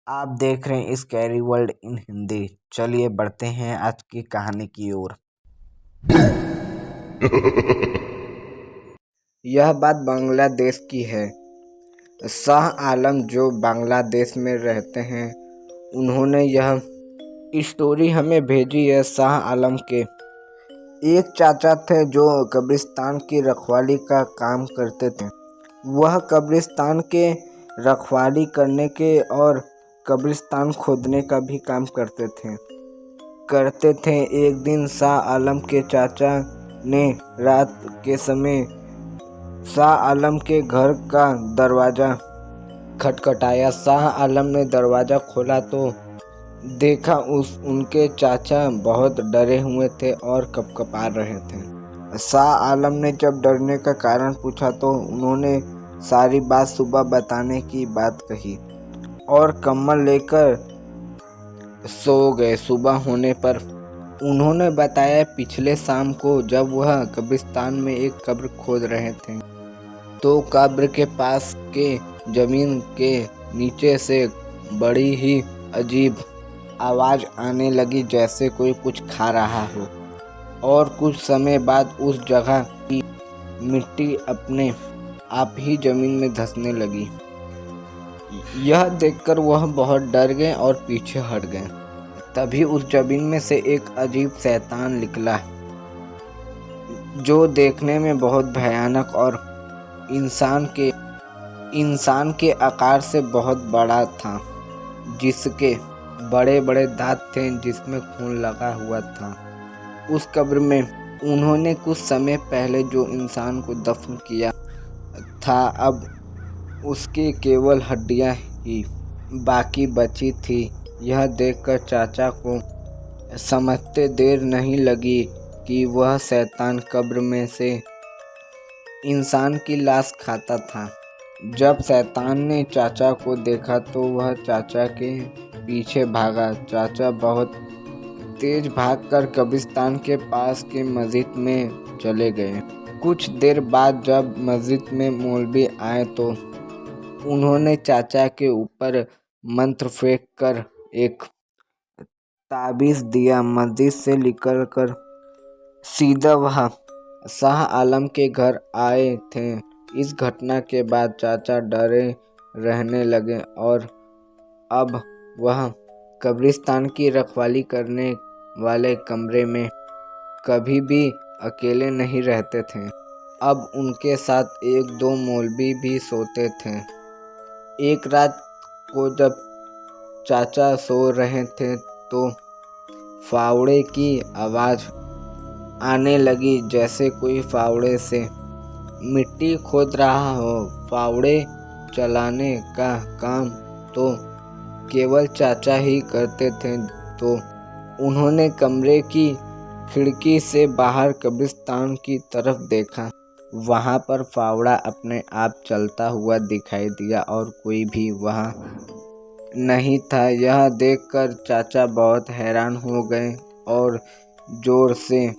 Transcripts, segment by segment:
आप देख रहे हैं स्कैरी वर्ल्ड इन हिंदी। चलिए बढ़ते हैं आज की कहानी की ओर। यह बात बांग्लादेश की है। शाह आलम जो बांग्लादेश में रहते हैं, उन्होंने यह स्टोरी हमें भेजी है। शाह आलम के एक चाचा थे जो कब्रिस्तान की रखवाली का काम करते थे। वह कब्रिस्तान के रखवाली करने के और कब्रिस्तान खोदने का भी काम करते थे। एक दिन शाह आलम के चाचा ने रात के समय शाह आलम के घर का दरवाज़ा खटखटाया। शाह आलम ने दरवाज़ा खोला तो देखा उनके चाचा बहुत डरे हुए थे और कँपा रहे थे। शाह आलम ने जब डरने का कारण पूछा तो उन्होंने सारी बात सुबह बताने की बात कही और कम्बल लेकर सो गए। सुबह होने पर उन्होंने बताया पिछले शाम को जब वह कब्रिस्तान में एक कब्र खोद रहे थे तो कब्र के पास के जमीन के नीचे से बड़ी ही अजीब आवाज़ आने लगी, जैसे कोई कुछ खा रहा हो। और कुछ समय बाद उस जगह की मिट्टी अपने आप ही जमीन में धंसने लगी। यह देखकर वह बहुत डर गए और पीछे हट गए। तभी उस जमीन में से एक अजीब शैतान निकला, जो देखने में बहुत भयानक और इंसान के आकार से बहुत बड़ा था, जिसके बड़े बड़े दांत थे, जिसमें खून लगा हुआ था। उस कब्र में उन्होंने कुछ समय पहले जो इंसान को दफन किया था, अब उसकी केवल हड्डियां ही बाकी बची थी। यह देखकर चाचा को समझते देर नहीं लगी कि वह शैतान कब्र में से इंसान की लाश खाता था। जब शैतान ने चाचा को देखा तो वह चाचा के पीछे भागा। चाचा बहुत तेज भागकर कब्रिस्तान के पास के मस्जिद में चले गए। कुछ देर बाद जब मस्जिद में मौलवी आए तो उन्होंने चाचा के ऊपर मंत्र फेंक कर एक ताबीज़ दिया। मस्जिद से निकलकर सीधा वह शाह आलम के घर आए थे। इस घटना के बाद चाचा डरे रहने लगे और अब वह कब्रिस्तान की रखवाली करने वाले कमरे में कभी भी अकेले नहीं रहते थे। अब उनके साथ एक दो मौलवी भी सोते थे। एक रात को जब चाचा सो रहे थे तो फावड़े की आवाज़ आने लगी, जैसे कोई फावड़े से मिट्टी खोद रहा हो। फावड़े चलाने का काम तो केवल चाचा ही करते थे, तो उन्होंने कमरे की खिड़की से बाहर कब्रिस्तान की तरफ देखा। वहाँ पर फावड़ा अपने आप चलता हुआ दिखाई दिया और कोई भी वहाँ नहीं था। यह देखकर चाचा बहुत हैरान हो गए और जोर से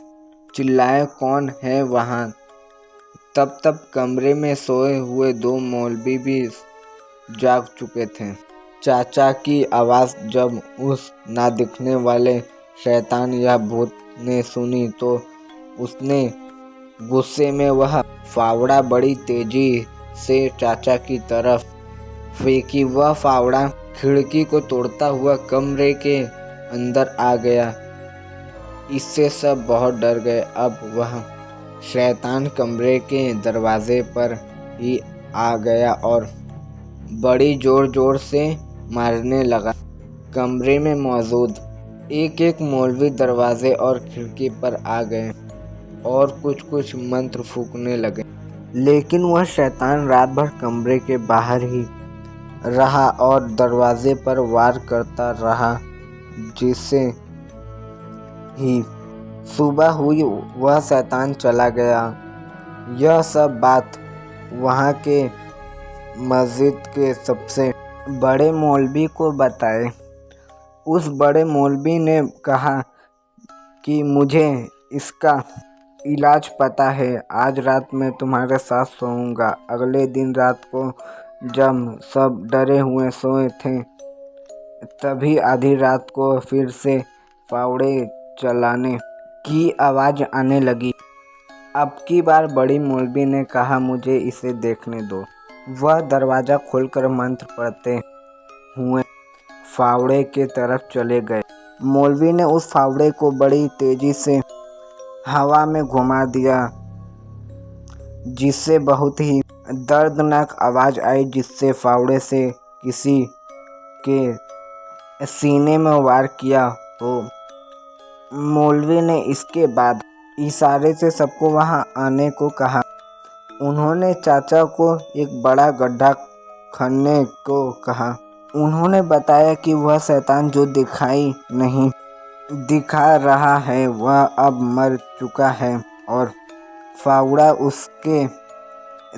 चिल्लाए, कौन है वहाँ? तब कमरे में सोए हुए दो मौलवी भी जाग चुके थे। चाचा की आवाज़ जब उस ना दिखने वाले शैतान या भूत ने सुनी तो उसने गुस्से में वह फावड़ा बड़ी तेजी से चाचा की तरफ फेंकी। वह फावड़ा खिड़की को तोड़ता हुआ कमरे के अंदर आ गया। इससे सब बहुत डर गए। अब वह शैतान कमरे के दरवाजे पर ही आ गया और बड़ी जोर से मारने लगा। कमरे में मौजूद एक एक मौलवी दरवाजे और खिड़की पर आ गए और कुछ मंत्र फूंकने लगे, लेकिन वह शैतान रात भर कमरे के बाहर ही रहा और दरवाजे पर वार करता रहा। जिससे ही सुबह हुई वह शैतान चला गया। यह सब बात वहाँ के मस्जिद के सबसे बड़े मौलवी को बताए। उस बड़े मौलवी ने कहा कि मुझे इसका इलाज पता है, आज रात मैं तुम्हारे साथ सोऊंगा। अगले दिन रात को जब सब डरे हुए सोए थे तभी आधी रात को फिर से फावड़े चलाने की आवाज़ आने लगी। अब की बार बड़ी मौलवी ने कहा, मुझे इसे देखने दो। वह दरवाज़ा खोलकर मंत्र पढ़ते हुए फावड़े के तरफ चले गए। मौलवी ने उस फावड़े को बड़ी तेज़ी से हवा में घुमा दिया, जिससे बहुत ही दर्दनाक आवाज़ आई, जिससे फावड़े से किसी के सीने में वार किया हो। मौलवी ने इसके बाद इशारे से सबको वहां आने को कहा। उन्होंने चाचा को एक बड़ा गड्ढा खनने को कहा। उन्होंने बताया कि वह शैतान जो दिखाई नहीं दिखा रहा है वह अब मर चुका है और फावड़ा उसके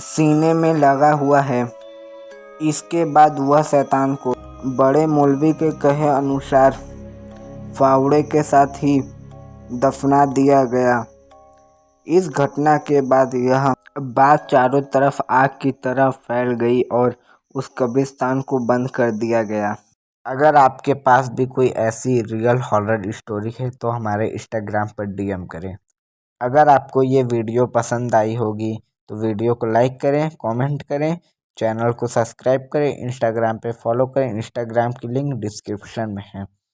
सीने में लगा हुआ है। इसके बाद वह शैतान को बड़े मौलवी के कहे अनुसार फावड़े के साथ ही दफना दिया गया। इस घटना के बाद यह बात चारों तरफ आग की तरह फैल गई और उस कब्रिस्तान को बंद कर दिया गया। अगर आपके पास भी कोई ऐसी रियल हॉरर स्टोरी है तो हमारे इंस्टाग्राम पर डीएम करें। अगर आपको ये वीडियो पसंद आई होगी तो वीडियो को लाइक करें, कमेंट करें, चैनल को सब्सक्राइब करें, इंस्टाग्राम पे फॉलो करें। इंस्टाग्राम की लिंक डिस्क्रिप्शन में है।